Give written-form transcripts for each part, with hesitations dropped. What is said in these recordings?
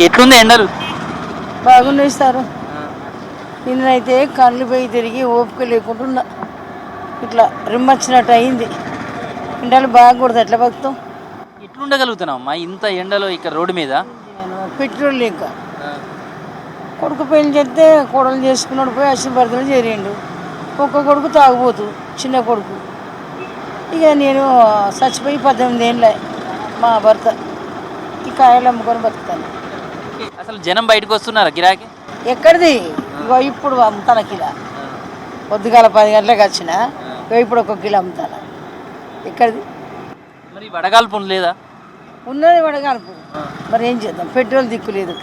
ఎట్లుంది ఎండలు? బాగున్నాయి సార్. నిన్నైతే కళ్ళు పోయి తిరిగి ఓపిక లేకుండా ఇట్లా రిమ్మొచ్చినట్టు అయింది. ఎండలు బాగా కొడుతుంది, ఎట్లా బతుకుతాం? ఎట్లుండగలుగుతున్నావమ్మా ఇంత ఎండలో ఇక్కడ రోడ్డు మీద? పెట్రోల్ లేక కొడుకు పెళ్లి చేస్తే కొడలు చేసుకున్నాడు, పోయి అశ్వభర్తలు చేరిండు. ఒక్క కొడుకు తాగుపోతు, చిన్న కొడుకు. ఇక నేను చచ్చిపోయి 18 ఏళ్ళ మా భర్త ఈ కాయలు అమ్ముకొని బతుకుతాను. అసలు జనం బయటకు వస్తున్నారా గిరాకీ? ఎక్కడిది? ఇగో ఇప్పుడు అమ్ముతాను కిలో. పొద్దుగాల 10 గంటలకు వచ్చిన ఇప్పుడు 1 కిలో అమ్ముతాను. ఎక్కడిది? మరి వడగాల్పు లేదా? ఉన్నది వడగాల్పు, మరి ఏం చేద్దాం? పెట్రోల్ దిక్కు లేదు.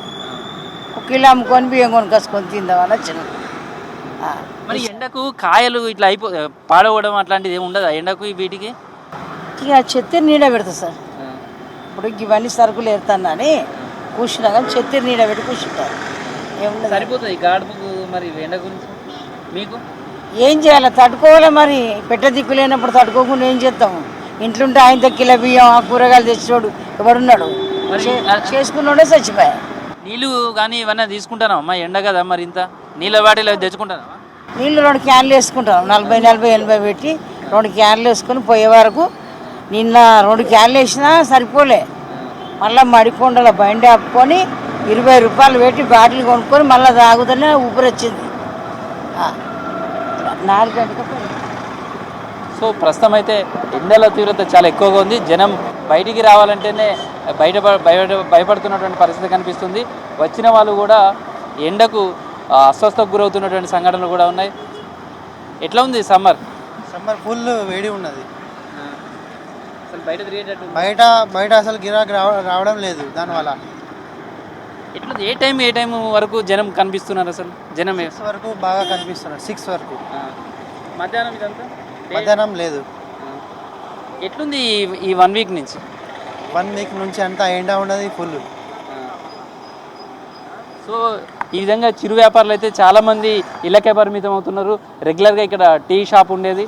1 కిలో అమ్ముకొని బియ్యం కొనుక్కొసుకొని తిందామని వచ్చిన. మరి ఎండకు కాయలు ఇట్లా పాడవడం అట్లాంటిది ఏమి ఉండదా ఎండకు వీటికి? ఇక చెత్త నీడ పెడతా సార్. ఇప్పుడు ఇవన్నీ సరుకులు ఎడతానని కూర్చున్నా కానీ చెత్త నీడ పెట్టి కూర్చుంటారు. ఏముండదు, సరిపోతుంది గాడుపుకు. మరి ఎండ గురించి మీకు ఏం చేయాలి? తట్టుకోవాలి. మరి పెట్ట దిక్కు లేనప్పుడు తట్టుకోకుండా ఏం చేస్తాము? ఇంట్లుంటే ఆయనతో కిలో బియ్యం ఆ కూరగాయలు తెచ్చినోడు ఎవడున్నాడు? చేసుకున్నాడే చచ్చిపోయా. నీళ్ళు కానీ ఇవన్నీ తీసుకుంటానా అమ్మా? ఎండ కదా మరి ఇంత నీళ్ళ వాటిలో తెచ్చుకుంటానా? నీళ్ళు 2 క్యాన్లు వేసుకుంటాం. 40, 80 పెట్టి 2 క్యాన్లు వేసుకొని పోయే వరకు. నిన్న 2 క్యాన్లు వేసినా సరిపోలే. మళ్ళీ మడికొండల బండి ఆపుకొని 20 రూపాయలు పెట్టి బాటిల్ కొనుక్కొని మళ్ళీ తాగుతూనే ఊపిరి వచ్చింది. 4 గంటలకు. సో ప్రస్తుతం అయితే ఎండల తీవ్రత చాలా ఎక్కువగా ఉంది. జనం బయటికి రావాలంటేనే భయపడుతున్నటువంటి పరిస్థితి కనిపిస్తుంది. వచ్చిన వాళ్ళు కూడా ఎండకు అస్వస్థకు గురవుతున్నటువంటి సంఘటనలు కూడా ఉన్నాయి. ఎట్లా ఉంది సమ్మర్? సమ్మర్ ఫుల్ వేడి ఉన్నది. అసలు బయట తిరిగేటట్టు బయట అసలు గిరాకీ రావడం లేదు. దానివల్ల ఎట్లా ఏ టైం వరకు జనం కనిపిస్తున్నారు? అసలు జనం 6 వరకు బాగా కనిపిస్తున్నారు. 6 వరకు. మధ్యాహ్నం ఇదంతా మధ్యాహ్నం లేదు. ఎట్లుంది ఈ 1 వీక్ నుంచి? 1 వీక్ నుంచి అంతా ఎండ ఉన్నది ఫుల్. సో ఈ విధంగా చిరు వ్యాపారులు అయితే చాలామంది ఇళ్ళకే పరిమితం అవుతున్నారు. రెగ్యులర్గా ఇక్కడ టీ షాప్ ఉండేది,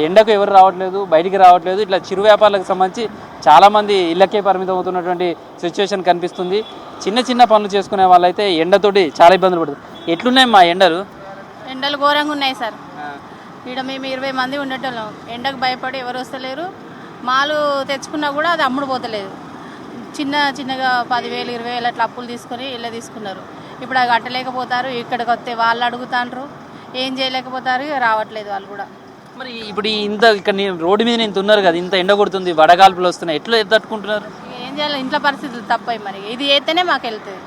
ఎండకు ఎవరు రావట్లేదు, బయటికి రావట్లేదు. ఇట్లా చిరు వ్యాపారులకు సంబంధించి చాలామంది ఇళ్ళకే పరిమితం అవుతున్నటువంటి సిచ్యువేషన్ కనిపిస్తుంది. చిన్న చిన్న పనులు చేసుకునే వాళ్ళైతే ఎండతోటి చాలా ఇబ్బందులు పడుతుంది. ఎట్లున్నాయి మా ఎండలు? ఎండలు ఘోరంగా ఉన్నాయి సార్. ఇక్కడ మేము 20 మంది ఉండేటోళ్ళం. ఎండకు భయపడి ఎవరు వస్తలేరు. మాలు తెచ్చుకున్నా కూడా అది అమ్ముడు పోతలేదు. చిన్నగా 10,000, 20,000 అట్లా అప్పులు తీసుకొని ఇళ్ళ తీసుకున్నారు. ఇప్పుడు అది కట్టలేకపోతారు. ఇక్కడికి వస్తే వాళ్ళు అడుగుతాండ్రు, ఏం చేయలేకపోతారు. రావట్లేదు వాళ్ళు కూడా. మరి ఇప్పుడు ఇంత ఇక్కడ రోడ్డు మీద ఇంత ఉన్నారు కదా, ఇంత ఎండ కొడుతుంది, వడగాల్పులు వస్తున్నాయి, ఎట్లా తట్టుకుంటున్నారు? ఏం చేయాలి? ఇంట్లో పరిస్థితులు తప్పాయి. మరి ఇది అయితేనే మాకు వెళ్తుంది.